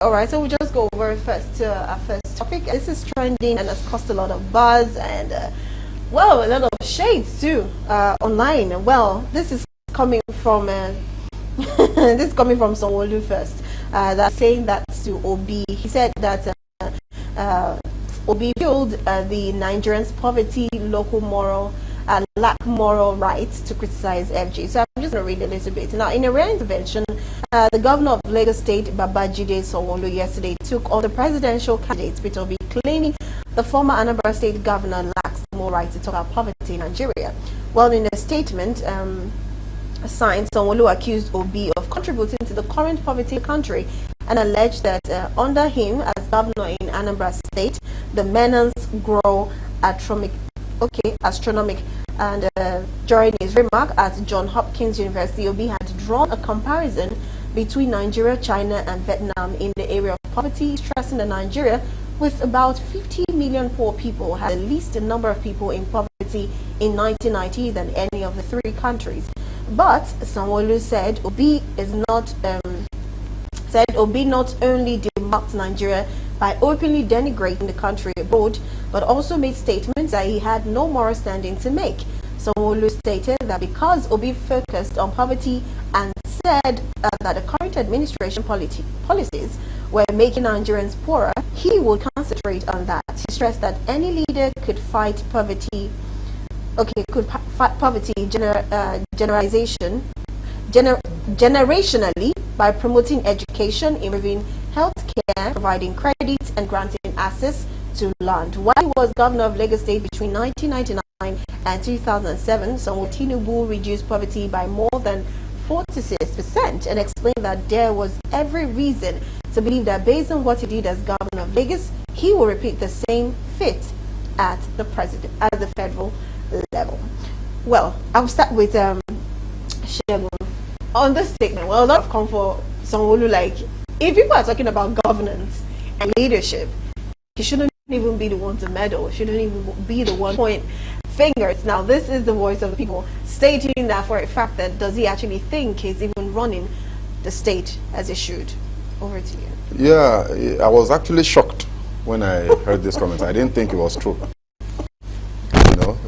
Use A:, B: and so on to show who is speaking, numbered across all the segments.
A: All right, so we'll just go over first to our first topic. This is trending and has caused a lot of buzz and, well, a lot of shades too online. Well, this is coming from this is coming from Sanwo-Olu first. That's saying that to Obi. He said that Obi fueled the Nigerians' poverty, local moral, and lack moral rights to criticize FG. So I'm just going to read a little bit. Now, in a rare intervention, the governor of Lagos State, Babajide Sanwo-Olu, yesterday took on the presidential candidate, Peter Obi, claiming the former Anambra State governor lacks the moral right to talk about poverty in Nigeria. Well, in a statement signed, Sanwo-Olu accused Obi of contributing to the current poverty in the country and alleged that under him as governor in Anambra State, the menace grow astronomic. And during his remark at Johns Hopkins University, Obi had drawn a comparison between Nigeria, China, and Vietnam in the area of poverty, stressing that Nigeria, with about 50 million poor people, had the least number of people in poverty in 1990 than any of the three countries. But Sanwo-Olu said Obi not only demarked Nigeria by openly denigrating the country abroad, but also made statements that he had no moral standing to make. Sanwo-Olu stated that because Obi focused on poverty and said that the current administration policies were making Nigerians poorer, he would concentrate on that. He stressed that any leader could fight poverty, generationally by promoting education, improving health care, providing credit, and granting access to land. While he was governor of Lagos State between 1999 and 2007, Sanwo-Tinubu reduced poverty by more than 46% and explained that there was every reason to believe that based on what he did as governor of Lagos, he will repeat the same feat at the federal level. Well, I'll start with Shegun. On this statement, well, a lot of come for Sanwo-Olu, like, if people are talking about governance and leadership, he shouldn't even be the one to meddle, shouldn't even be the one to point fingers. Now, this is the voice of the people stating that for a fact that does he actually think he's even running the state as he should? Over to you.
B: Yeah, I was actually shocked when I heard this comment. I didn't think it was true.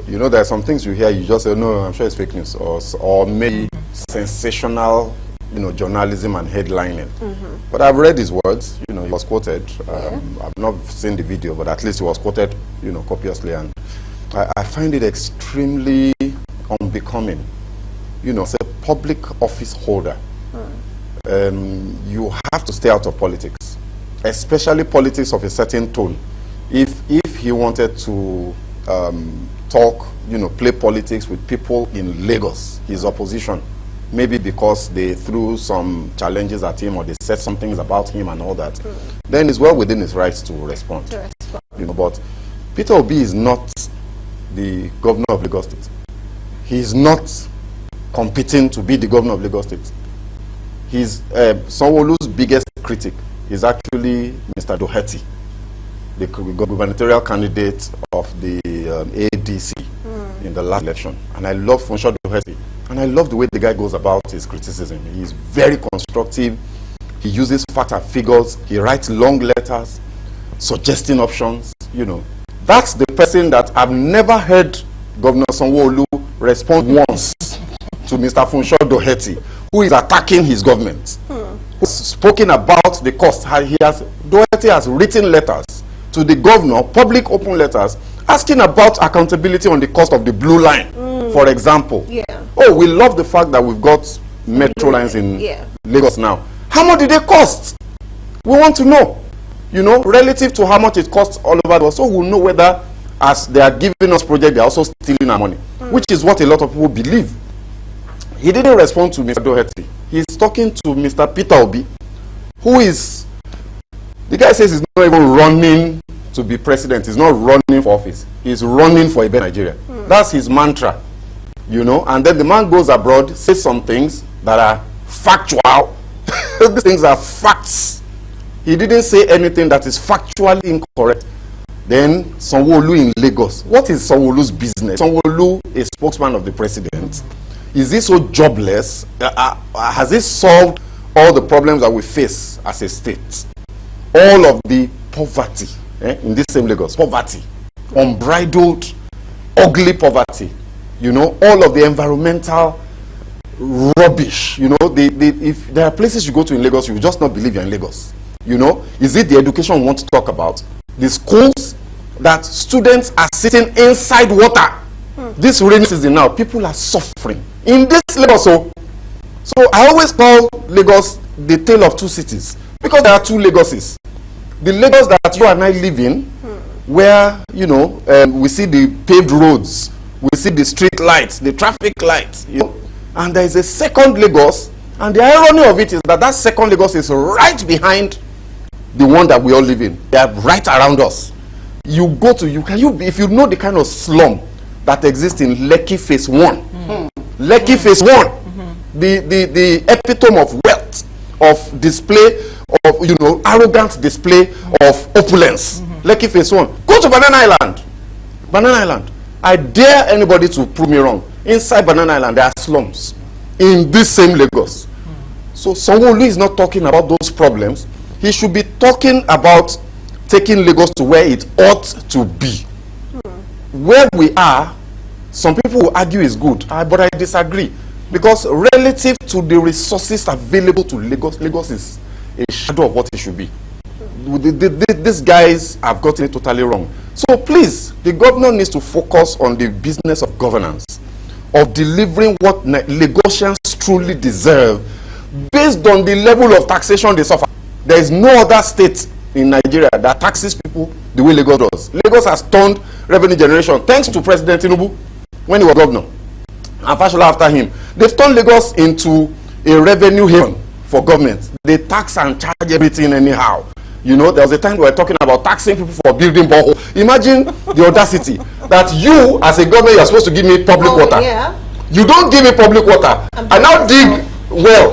B: You know, there are some things you hear, you just say, no, I'm sure it's fake news, or maybe sensational, journalism and headlining. But I've read his words. He was quoted. I've not seen the video, but at least he was quoted, copiously, and I find it extremely unbecoming. As a public office holder, you have to stay out of politics, especially politics of a certain tone. If he wanted to talk, play politics with people in Lagos, his opposition, maybe because they threw some challenges at him or they said some things about him and all that, then it's well within his rights to respond. But Peter Obi is not the governor of Lagos State. He is not competing to be the governor of Lagos State. He's Sanwo-Olu's biggest critic is actually Mr. Doherty, the gubernatorial candidate of the ADC in the last election. And I love Funsho Doherty. And I love the way the guy goes about his criticism. He's very constructive. He uses facts and figures. He writes long letters, suggesting options. That's the person that I've never heard Governor Sanwo-Olu respond once to Mr. Funsho Doherty, who is attacking his government, who's spoken about the cost. Doherty has written letters to the governor, public open letters, asking about accountability on the cost of the Blue Line, for example. Oh, we love the fact that we've got metro lines in Lagos now. How much did they cost? We want to know, relative to how much it costs all over the world, so we'll know whether, as they are giving us projects, they're also stealing our money, which is what a lot of people believe. He didn't respond to Mr. Doherty. He's talking to Mr. Peter Obi, who is, the guy says he's not even running to be president. He's not running for office. He's running for a better Nigeria. That's his mantra, and then the man goes abroad, says some things that are factual. These things are facts. He didn't say anything that is factually incorrect. Then Sanwo-Olu in Lagos. What is Sanwo-Olu's business? Sanwo-Olu, a spokesman of the president. Is he so jobless? Has he solved all the problems that we face as a state? all of the poverty in this same Lagos, poverty, unbridled, ugly poverty, you know, all of the environmental rubbish, you know, if there are places you go to in Lagos, you will just not believe you're in Lagos. You know, is it the education we want to talk about? The schools that students are sitting inside water. This rainy season now, people are suffering in this Lagos. So I always call Lagos the tale of two cities, because there are two Lagoses. The Lagos that you and I live in, where, you know, we see the paved roads, we see the street lights, the traffic lights, you know, and there is a second Lagos, and the irony of it is that that second Lagos is right behind the one that we all live in. They are right around us. You go to, if you know the kind of slum that exists in Lekki Phase 1, Lekki Phase 1, the epitome of wealth, of display, of, you know, arrogant display of opulence. Lekki Phase 1. Go to Banana Island. Banana Island. I dare anybody to prove me wrong. Inside Banana Island, there are slums in this same Lagos. So Sanwo-Olu is not talking about those problems. He should be talking about taking Lagos to where it ought to be. Where we are, some people will argue is good, but I disagree. Because relative to the resources available to Lagos, Lagos is a shadow of what it should be. These guys have gotten it totally wrong. So please, the governor needs to focus on the business of governance, of delivering what Lagosians truly deserve, based on the level of taxation they suffer. There is no other state in Nigeria that taxes people the way Lagos does. Lagos has turned revenue generation, thanks to President Tinubu when he was governor, and Fashola after him. They've turned Lagos into a revenue haven for government. They tax and charge everything anyhow. You know, there was a time we were talking about taxing people for building borehole. Imagine the audacity that you, as a government, you're supposed to give me public water.
A: Yeah.
B: You don't give me public water. I now dig well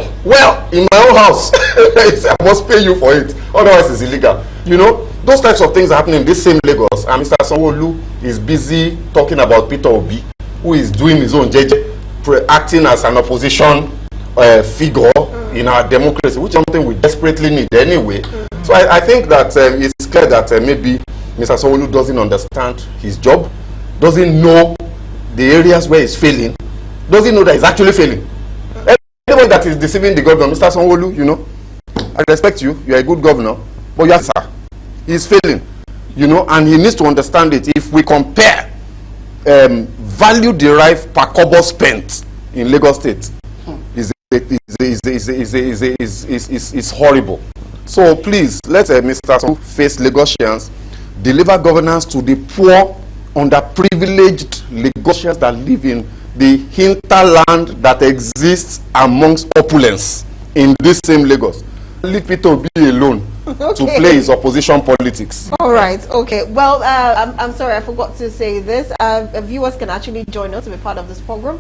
B: in my own house. I must pay you for it. Otherwise, it's illegal. You know, those types of things are happening in this same Lagos. And Mr. Sanwo-Olu is busy talking about Peter Obi, who is doing his own JJ, acting as an opposition figure in our democracy, which is something we desperately need anyway. So I think that it's clear that maybe Mr. Sanwo-Olu doesn't understand his job, doesn't know the areas where he's failing, doesn't know that he's actually failing. Anyone that is deceiving the governor, Mr. Sanwo-Olu, you know, I respect you, you're a good governor, but you are, sir, he's failing, you know, and he needs to understand it. If we compare value derived per kobo spent in Lagos State, is horrible. So please, let Mr. Sanwo face Lagosians, deliver governance to the poor, underprivileged Lagosians that live in the hinterland that exists amongst opulence in this same Lagos. Leave Peter Obi alone to play his opposition politics.
A: All right. Okay. Well, I'm sorry, I forgot to say this. Viewers can actually join us to be part of this program.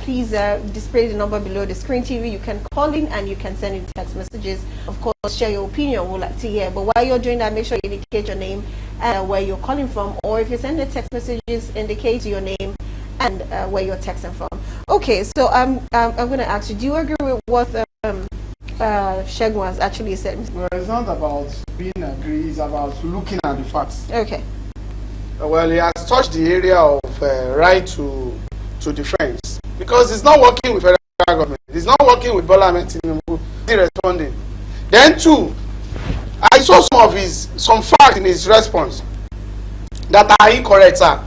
A: Please display the number below the screen TV. You can call in and you can send in text messages. Of course, share your opinion. We'd like to hear. But while you're doing that, make sure you indicate your name and where you're calling from. Or if you send the text messages, indicate your name and where you're texting from. Okay. So I'm going to ask you, do you agree with what Shegun has actually said?
C: Well, it's not about being agree, it's about looking at the facts.
A: Okay.
C: Well, he has touched the area of right to defense, because it's not working with federal government. It's not working with Bola Ahmed Tinubu. He's responding. Then two, I saw some facts in his response that are incorrect, sir.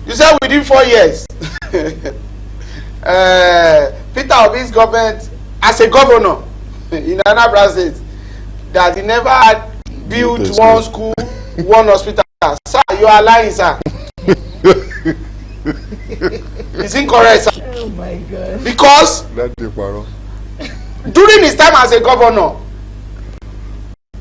C: You said within 4 years, Peter Obi's government, as a governor in Anambra State, that he never had built one school, one hospital. Sir, you are lying, sir. It's incorrect, sir.
A: Oh my God.
C: Because during his time as a governor,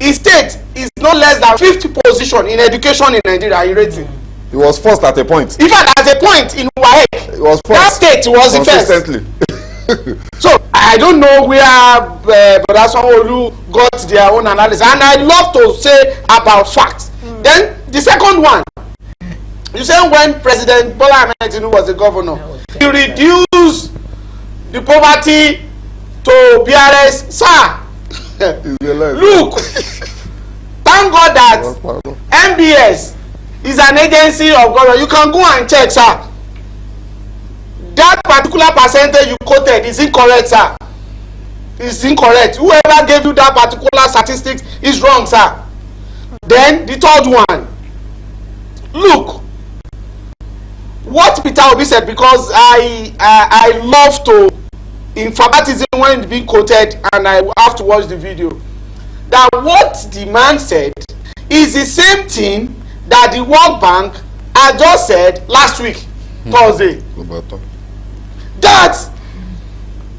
C: his state is no less than 50th position in education in Nigeria in rating.
B: He was first at a point.
C: In fact, at a point in WAEC,
B: he was first.
C: That state was the first. So I don't know where Brother Sanwo-Olu got their own analysis, and I love to say about facts. Then the second one, you say when President Bola Ahmed Tinubu was the governor, he reduced the poverty to BRS. Sir, look, discovered that MBS is an agency of government. You can go and check, sir. That particular percentage you quoted is incorrect, sir. It's incorrect. Whoever gave you that particular statistics is wrong, sir. Then the third one. Look, what Peter Obi said, because I love to informatism when it's being quoted, and I have to watch the video. That what the man said is the same thing that the World Bank had just said last week, Thursday. That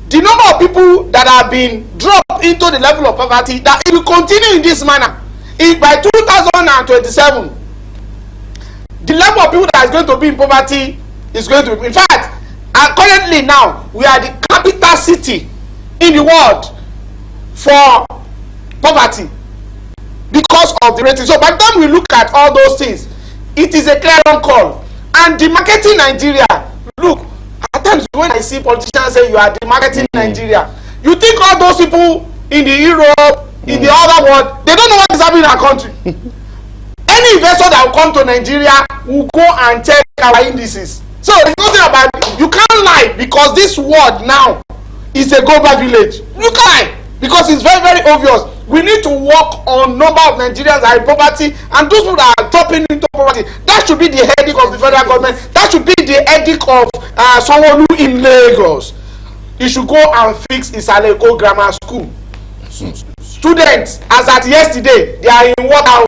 C: the number of people that have been dropped into the level of poverty, that it will continue in this manner. If by 2027, the level of people that is going to be in poverty is going to be, in fact, currently now, we are the capital city in the world for poverty because of the rating. So by the time we look at all those things, it is a clear call. And the marketing Nigeria, look, at times when I see politicians say you are the marketing Nigeria, you think all those people in the Europe, in the other world, they don't know what is happening in our country. Any investor that will come to Nigeria will go and check our indices. So there's nothing about it. You can't lie, because this world now is a global village. You can't lie, because it's very, very obvious. We need to work on number of Nigerians that are in poverty, and those people that are dropping into poverty. That should be the headache of the federal government. That should be the headache of Sanwo-Olu in Lagos. He should go and fix Isaleko Grammar School. Students, as at yesterday, they are in water.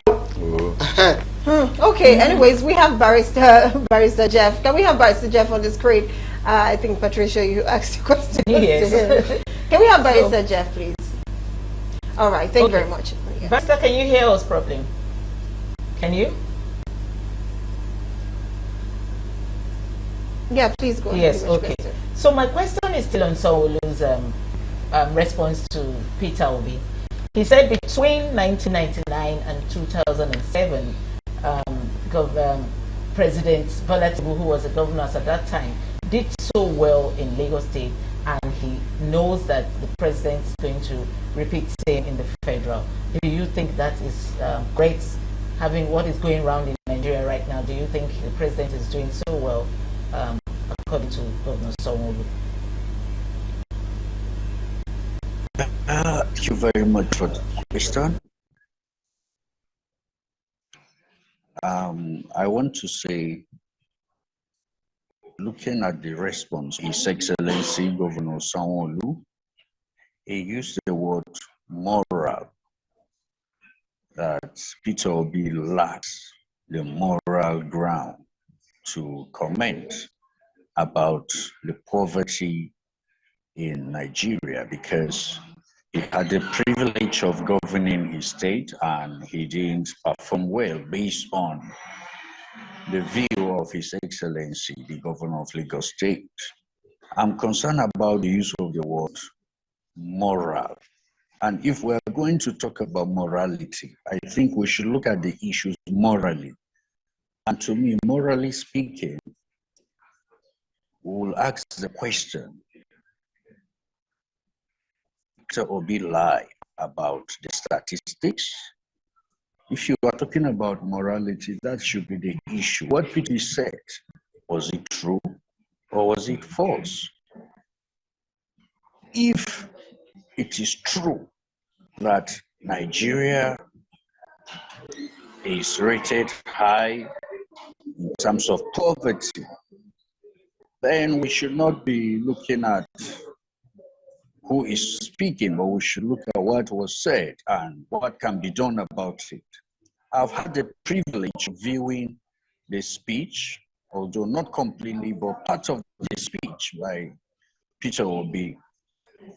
A: Okay, anyways, we have Barrister Jeff. Can we have Barrister Jeff on the screen? I think, Patricia, you asked a question.
D: Yes.
A: Can we have Barrister Jeff, please? All right, thank you very much. Yeah.
D: Barrister, can you hear us properly? Can you?
A: Yeah, please go.
D: Yes, okay. So my question is still on Sanwo-Olu's response to Peter Obi. He said between 1999 and 2007, President Bola Tinubu, who was the governor at that time, did so well in Lagos State, and he knows that the president is going to repeat same in the federal. Do you think that is great, having what is going around in Nigeria right now? Do you think the president is doing so well, according to Governor Sanwo-Olu?
E: Thank you very much for the question. I want to say, looking at the response, His Excellency Governor Sanwo-Olu, he used the word moral, that Peter Obi lacks the moral ground to comment about the poverty in Nigeria, because he had the privilege of governing his state and he didn't perform well based on the view of His Excellency, the Governor of Lagos State. I'm concerned about the use of the word moral. And if we're going to talk about morality, I think we should look at the issues morally. And to me, morally speaking, we will ask the question, Peter Obi lie about the statistics? If you are talking about morality, that should be the issue. What Peter said, was it true or was it false? If it is true that Nigeria is rated high in terms of poverty, then we should not be looking at who is speaking, but we should look at what was said and what can be done about it. I've had the privilege of viewing the speech, although not completely, but part of the speech by Peter Obi.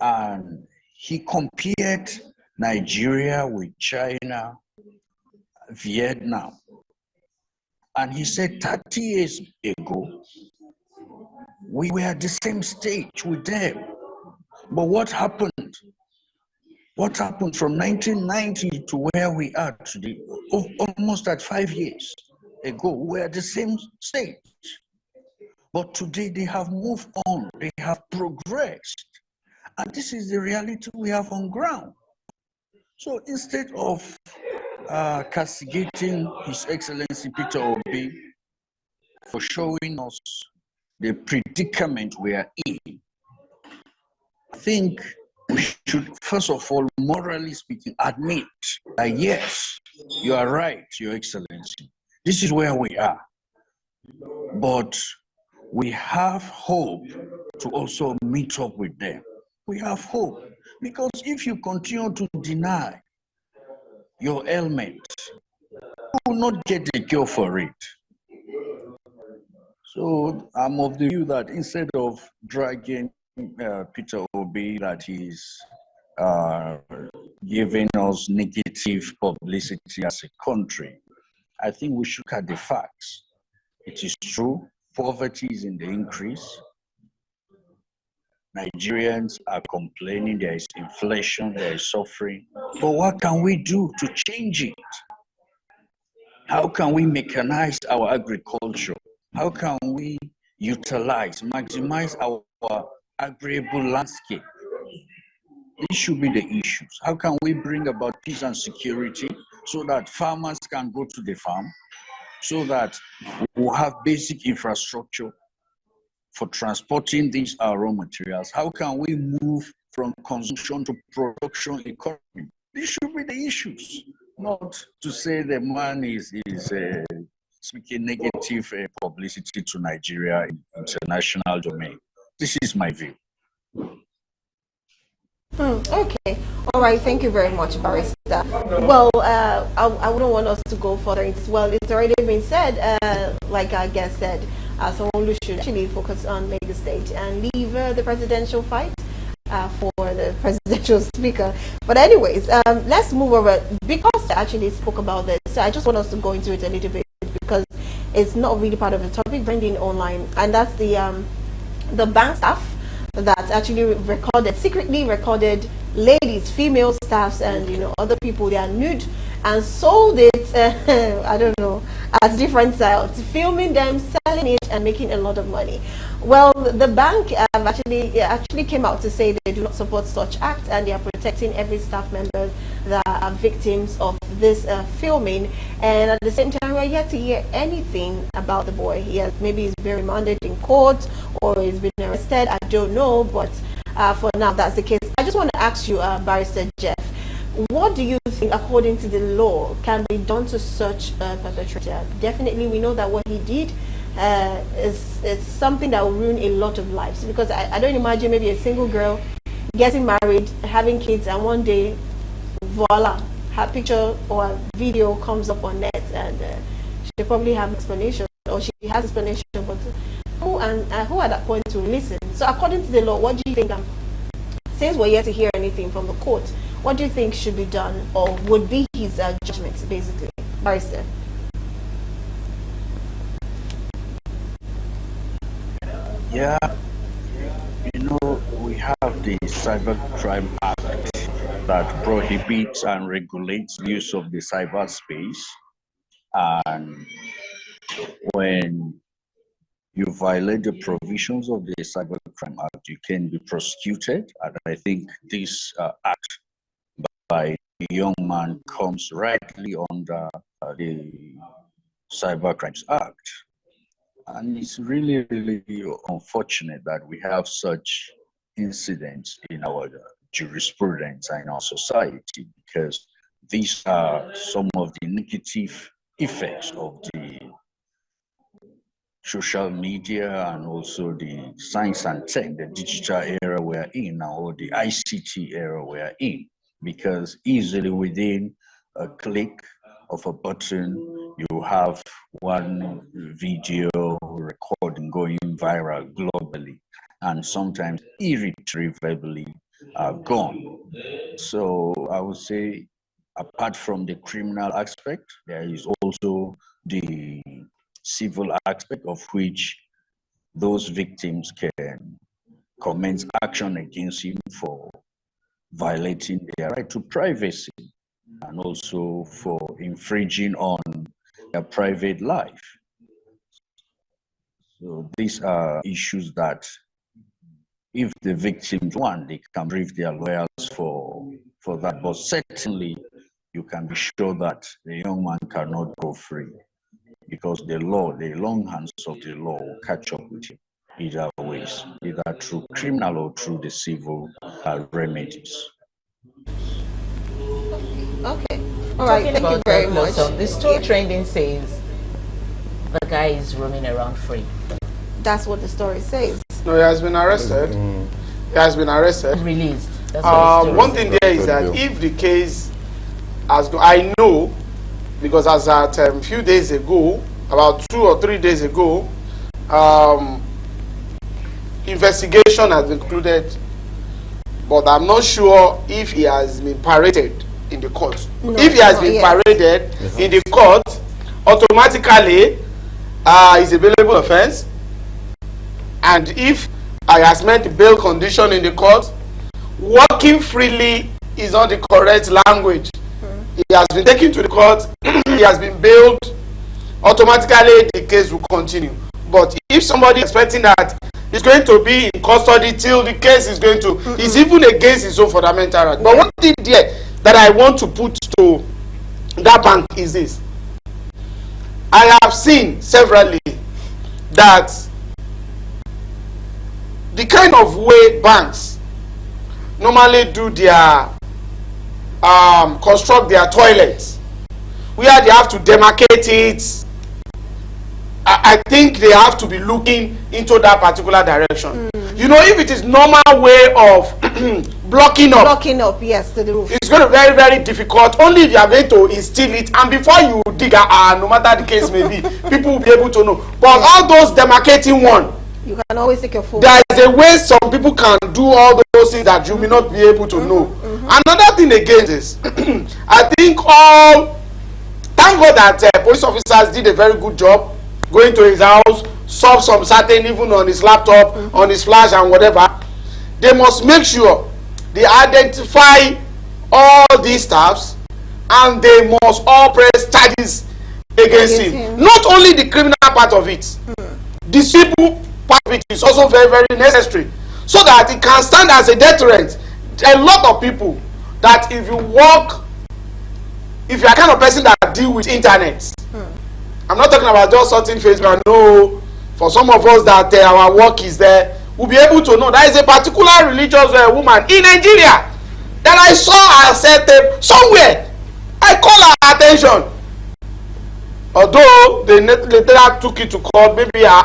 E: And he compared Nigeria with China, Vietnam. And he said 30 years ago, we were at the same stage with them. But what happened? What happened from 1990 to where we are today? Almost at 5 years ago, we were at the same stage. But today they have moved on, they have progressed. And this is the reality we have on ground. So instead of castigating His Excellency Peter Obi for showing us the predicament we are in. I think we should, first of all, morally speaking, admit that yes, you are right, Your Excellency. This is where we are. But we have hope to also meet up with them. We have hope. Because if you continue to deny your ailment, you will not get a cure for it. So I'm of the view that instead of dragging Peter Obi, that he's uh, giving us negative publicity as a country, I think we should look at the facts. It is true, poverty is in the increase. Nigerians are complaining there is inflation, there is suffering. But what can we do to change it? How can we mechanize our agriculture? How can we utilize, maximize our agreeable landscape? These should be the issues. How can we bring about peace and security so that farmers can go to the farm, so that we'll have basic infrastructure for transporting these raw materials? How can we move from consumption to production economy? These should be the issues, not to say the man is speaking negative publicity to Nigeria in international domain. This is my view.
A: Okay. All right. Thank you very much, Barrister. Well, I wouldn't want us to go further. Well, it's already been said, like our guest said, Sanwo-Olu should actually focus on Lagos State and leave the presidential fight for the presidential speaker. But anyways, let's move over. Because I actually spoke about this, so I just want us to go into it a little bit because it's not really part of the topic, branding online, and that's the bank staff that actually secretly recorded ladies, female staffs, and other people, they are nude, and sold it I don't know, at different sites, filming them, selling it, and making a lot of money. Well, the bank actually came out to say they do not support such acts, and they are protecting every staff member that are victims of this filming. And at the same time, we're yet to hear anything about the boy. Maybe he's been remanded in court or he's been arrested, I don't know, but for now that's the case. I just want to ask you, Barrister Jeff, what do you think, according to the law, can be done to such a perpetrator? Definitely, we know that what he did is something that will ruin a lot of lives, because I don't imagine maybe a single girl getting married, having kids, and one day, voila, her picture or video comes up on net, and she probably have explanation, or she has explanation, but who at that point to listen? So according to the law, what do you think, since we're yet to hear anything from the court, what do you think should be done, or would be his judgment, basically, Barrister?
E: Yeah, we have the Cybercrime Act that prohibits and regulates the use of the cyberspace. And when you violate the provisions of the Cybercrime Act, you can be prosecuted. And I think this act by the young man comes rightly under the Cybercrimes Act. And it's really, really unfortunate that we have such incidents in our jurisprudence and in our society, because these are some of the negative effects of the social media and also the science and tech, the digital era we're in now, or the ICT era we're in, because easily within a click of a button, you have one video recording going viral globally, and sometimes irretrievably gone. So I would say, apart from the criminal aspect, there is also the civil aspect, of which those victims can commence action against him for violating their right to privacy and also for infringing on their private life. So these are issues that, if the victims want, they can brief their lawyers for that. But certainly, you can be sure that the young man cannot go free, because the law, the long hands of the law will catch up with him either ways, either through criminal or through the civil remedies.
A: Okay. All right. Thank you very much.
D: The story trending says the guy is roaming around free.
A: That's what the story says.
C: No, he has been arrested. He has been arrested.
D: Released. That's what
C: One thing there is that if the case has gone, I know, because as at a few days ago, about 2 or 3 days ago, investigation has been concluded, but I'm not sure if he has been paraded in the court.
A: No,
C: if he has been paraded in the court, automatically is a bailable offense. And if I has met the bail condition in the court, walking freely is not the correct language. He has been taken to the court, he has been bailed, automatically the case will continue. But if somebody is expecting that he's going to be in custody till the case is going to, it's even against his own fundamental right. But one thing there that I want to put to that bank is this. I have seen severally that the kind of way banks normally do their construct their toilets, where they have to demarcate it, I think they have to be looking into that particular direction. You know, if it is normal way of blocking up,
A: yes, to the roof,
C: it's going to be very, very difficult. Only if you are going to instill it, and before you dig no matter the case may be, people will be able to know. But all those demarcating one,
A: you can always take your phone.
C: There is a way some people can do all those things that you may not be able to know. Another thing again is, I think thank God that police officers did a very good job going to his house, solve some certain, even on his laptop, on his flash and whatever. They must make sure they identify all these staffs, and they must all press charges against him. Not only the criminal part of it, the civil part of it is also very, very necessary, so that it can stand as a deterrent. A lot of people that if you are kind of person that deal with internet, I'm not talking about just something Facebook. No, for some of us that our work is there, we'll be able to know there is a particular religious woman in Nigeria that I saw her set up somewhere. I call her attention. Although they later took it to court, maybe her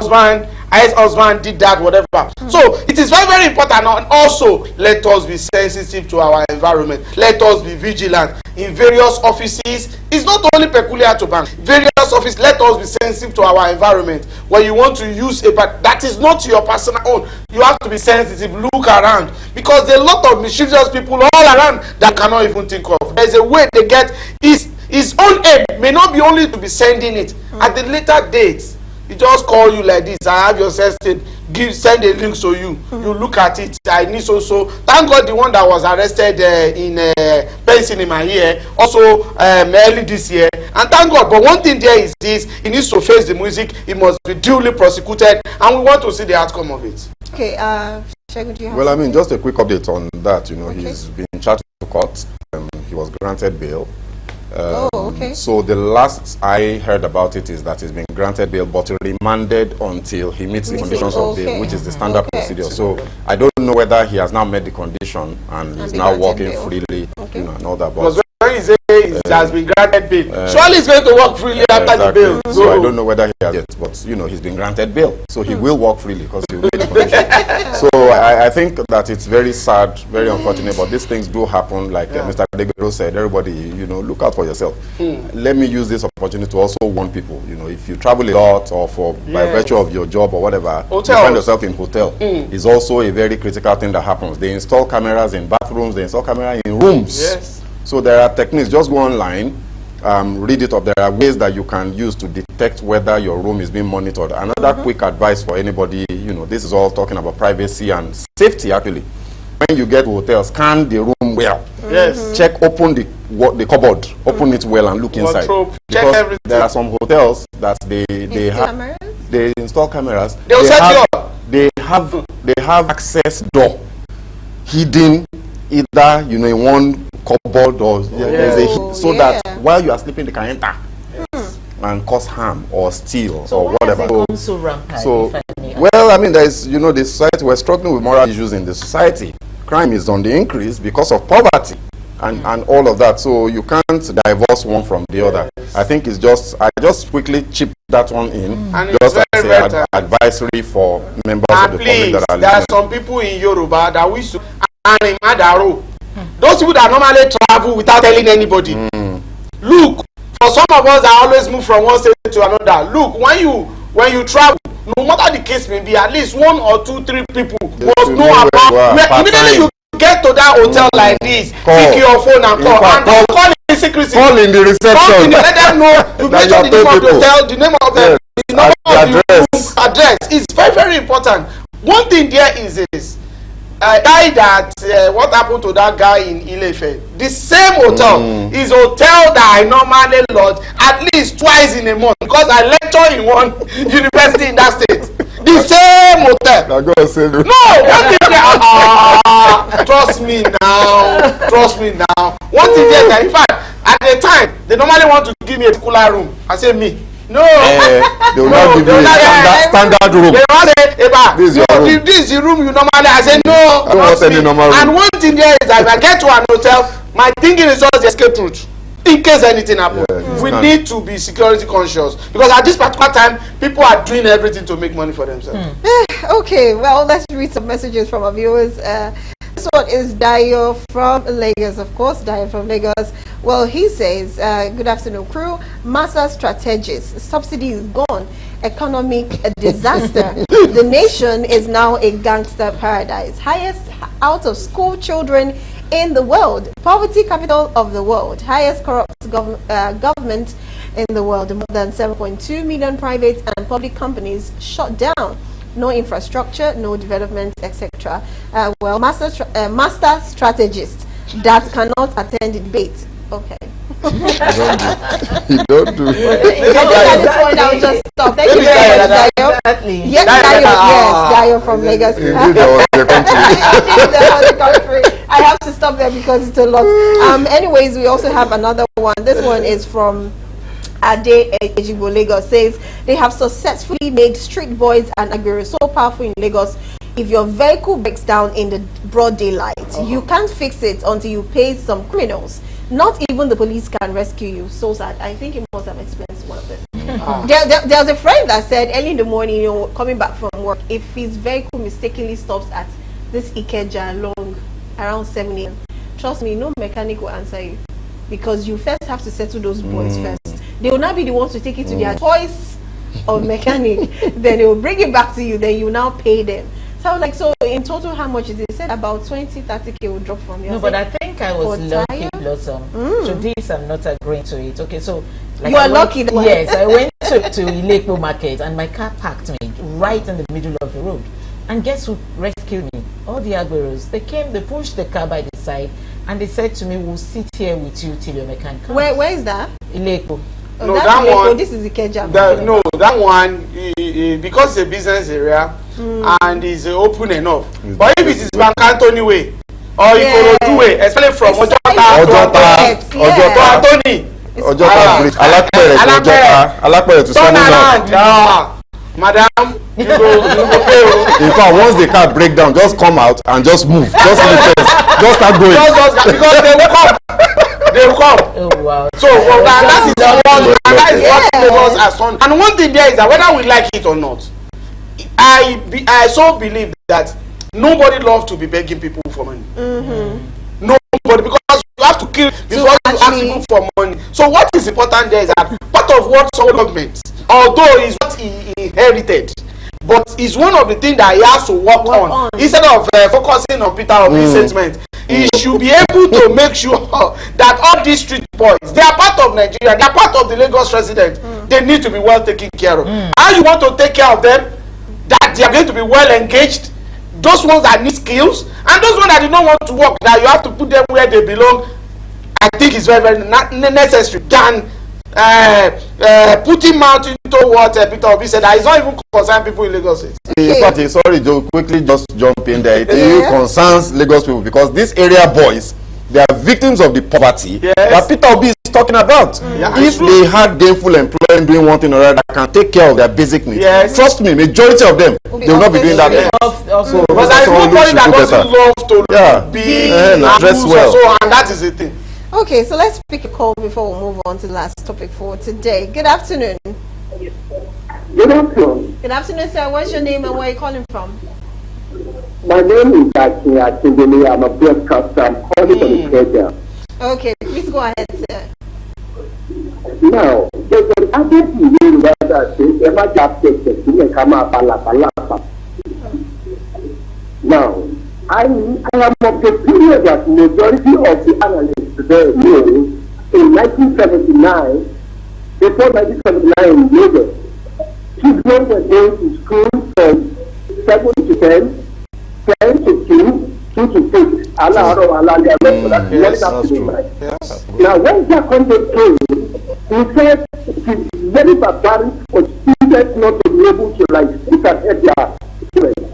C: ex-husband did that, whatever. So it is very, very important. And also, let us be sensitive to our environment. Let us be vigilant in various offices. It's not only peculiar to banks. Various offices, let us be sensitive to our environment. When you want to use that is not your personal own, you have to be sensitive. Look around, because there are a lot of mischievous people all around that cannot even think of. There's a way they get his own aim may not be only to be sending it at the later date. He just call you like this. I have your send a link to you. You look at it. I need so. Thank God the one that was arrested in Pennsylvania here also early this year. And thank God. But one thing there is this: he needs to face the music. He must be duly prosecuted, and we want to see the outcome of it.
A: Okay. Shegun, do you have
B: well,
A: something?
B: I mean, just a quick update on that. You know,
A: Okay.
B: he's been charged to court. He was granted bail.
A: Okay.
B: So the last I heard about it is that he's been granted bail, but remanded until he meets the conditions of bail, which is the standard procedure. So I don't know whether he has now met the condition and he's now walking freely, you know, and all that. But
C: when he says he has been granted bail, surely he's going to walk freely after
B: exactly.
C: the bail.
B: So I don't know whether he has yet, but you know, he's been granted bail, so he will walk freely because he will meet the condition. So I think that it's very sad, very unfortunate, but these things do happen. Like Mr. Degero said, everybody, you know, look out for yourself. Let me use this opportunity to also warn people. You know, if you travel a lot or by virtue of your job or whatever, you find yourself in hotel, is also a very critical thing that happens. They install cameras in bathrooms, they install cameras in rooms.
C: Yes.
B: So there are techniques. Just go online, read it up. There are ways that you can use to detect whether your room is being monitored. Another quick advice for anybody, you know, this is all talking about privacy and safety actually. When you get to hotels, scan the room well.
C: Yes.
B: Check, open the cupboard, open it well and look inside.
C: Check everything.
B: There are some hotels that they install cameras.
C: They'll set you up.
B: They have access door hidden either, you know, in one cupboard or so that while you are sleeping they can enter and cause harm or steal or whatever.
D: So rampant,
B: well, I mean, there's, you know, the society, we're struggling with moral issues in the society. Crime is on the increase because of poverty and all of that. So you can't divorce one from the other. I think it's just, I just quickly chip that one in, just as an advisory for members of the public that are listening.
C: There are some people in Yoruba that wish to and in Madaro. Those people that normally travel without telling anybody. Look, for some of us that always move from one state to another, look, when you travel, no matter the case may be, at least 1 or 2, 3 people must know about. Immediately you get to that hotel like this, pick your phone and call. And call in secrecy.
B: Call in the reception.
C: Let them know you mention the name of the hotel, the name of the number of the room, address. It's very, very important. One thing there is guy that what happened to that guy in Ilefe, the same hotel is hotel that I normally lodge at least twice in a month because I lecture in one university in that state. The same hotel.
B: Now go and save you.
C: No, one thing there, trust me now. One thing there, in fact, at the time they normally want to give me a particular room. I say me. No,
B: they will not give you a standard room.
C: They will say, Eba,
B: this
C: is the room you normally. I say no.
B: I don't want any normal room.
C: And one thing there is that if I get to an hotel, my thinking is just the escape route. In case anything happens, we need to be security conscious because at this particular time, people are doing everything to make money for themselves.
A: Okay, well, let's read some messages from our viewers. This one is Dayo from Lagos, of course. Dayo from Lagos. Well, he says, good afternoon, crew. Master strategist, subsidy is gone. Economic disaster. The nation is now a gangster paradise. Highest out of school children in the world. Poverty capital of the world. Highest corrupt government in the world. More than 7.2 million private and public companies shut down. No infrastructure, no development, etc. Well, master strategist that cannot attend debate. Okay.
B: You don't do.
A: At this point, I'll just stop. Thank you very much, Dayo.
D: Exactly.
A: Yes, Dayo from Lagos. I have to stop there because it's a lot. Anyways, we also have another one. This one is from Ade Ejibo, Lagos. Says they have successfully made street boys and agbero so powerful in Lagos. If your vehicle breaks down in the broad daylight, you can't fix it until you pay some criminals. Not even the police can rescue you. So sad. I think you must have experienced one of this. There's a friend that said early in the morning, you know, coming back from work, if his vehicle mistakenly stops at this Ikeja along around 7 a.m., trust me, no mechanic will answer you because you first have to settle those boys first. They will not be the ones to take it to their choice of mechanic. Then they will bring it back to you. Then you now pay them. So I was like, so in total, how much is it? They said about 20-30K will drop from you.
D: No, but I think I was lucky, Blossom. So this, I'm not agreeing to it. Okay, so like
A: you are lucky.
D: Yes, I went to Ilekpo market and my car parked me right in the middle of the road. And guess who rescued me? All the agberos. They came, they pushed the car by the side, and they said to me, "We'll sit here with you till your mechanic comes."
A: Where is that?
D: Ilekpo.
A: Oh,
C: No,
A: that's
C: that
A: Ilekpo.
C: one.
A: This is Ikeja.
C: No, that one because it's a business area and is open enough. But if it is Bankantoni way or Ikorodu way, especially from Ojota to Antoni,
B: Alapere to
C: turn
B: Seven
C: around. Madam, you go pay.
B: In fact, once the car break down, just come out and just move. Just start going.
C: Because they will come. They will come.
D: Oh wow.
C: So that is what Lagos has done. And one thing there is that whether we like it or not, I so believe that nobody loves to be begging people for money. Nobody, because you have to kill before you ask people for money. So what is important there is that part of what some government, although is what he inherited, but is one of the things that he has to work on. Instead of focusing on Peter Obi's statement, he should be able to make sure that all these street boys, they are part of Nigeria, they are part of the Lagos residents. They need to be well taken care of. How you want to take care of them? That they are going to be well engaged. Those ones that need skills and those ones that do not want to work, that you have to put them where they belong. I think it's very, very necessary than putting mouth into what Peter Obi said, that is not even concern people in Lagos State.
B: In fact, sorry, Joe, quickly just jump in there. It concerns Lagos people because these area boys, they are victims of the poverty that Peter Obi is talking about. If they had gainful employment doing one thing or other that can take care of their basic needs, trust me, majority of them, they will not be doing that.
C: So, but there is nobody that doesn't love to be
B: dressed well.
C: So, and that is the thing.
A: Okay, so let's pick a call before we move on to the last topic for today. Good afternoon.
F: Good afternoon.
A: Good afternoon, sir. What's your name and where are you calling from?
F: My name is Akin Akindele. I'm a broadcaster. I'm calling from Kenya.
A: Okay, please go ahead, sir.
F: Now, there's an added meaning that says, "Emma Japke, Kama Balapalapa." Now, I am of the period that majority of the analysts today know in 1979, before 1979 in Lagos, children were going to school from 7 to 10, 10 to 2, 2 to 6.
B: That's true.
F: Now, when Jaconde came, he said it is very barbaric for students not to be able to sit at their students.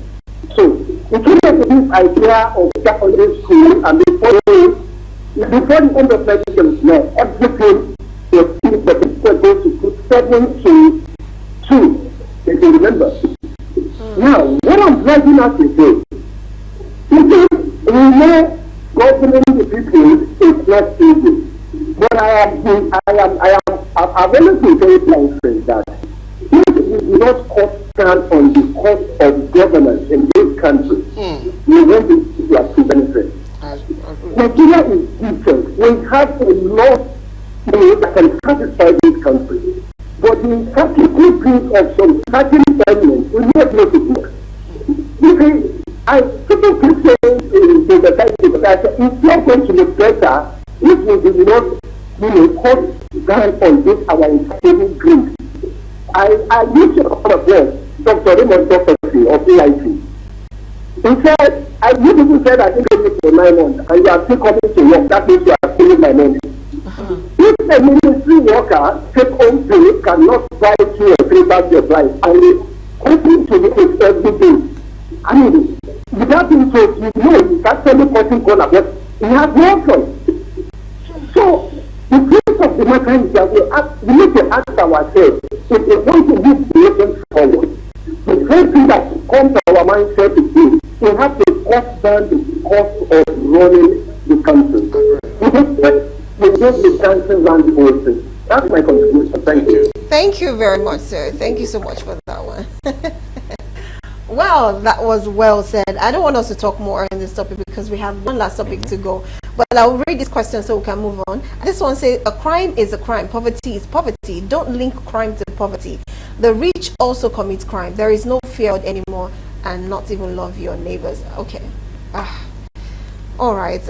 F: So, it came to this idea of Jaconde school, and before the end of 1979, everything was still, but people were going to put 7 to 2, if you remember. Now, what I'm driving at is this. We know governing the people is not easy. But I've always been very thankful that if we do not stand on the cost of governance in this country, we won't be able to benefit. Nigeria is different. We have a lot that can satisfy this country. But the practical things of some certain elements will not make it work. People keep saying the title that it's not going to be better if we do not, cut down on this our entire grid. I used to call a Dr. Raymond Prophecy of EIT. He said, you people said I think it for 9 months and you are still coming to work. That means you are stealing my money. If a ministry worker take home pay cannot buy 2 or 3 bags of rice and is hoping to make it every day, I mean, without being told, it's actually causing corner, but we have no choice. So, the truth of the matter is that we need to ask ourselves if we want to move the nation forward. The first thing that comes to our mindset is this: we have to cut down the cost of running the country. We just be dancing around the whole thing. That's my contribution. Thank you.
A: Thank you very much, sir. Thank you so much for that one. Well, that was well said. I don't want us to talk more on this topic because we have one last topic to go. But I'll read this question so we can move on. This one says, a crime is a crime. Poverty is poverty. Don't link crime to poverty. The rich also commit crime. There is no fear anymore and not even love your neighbors. Okay. All right.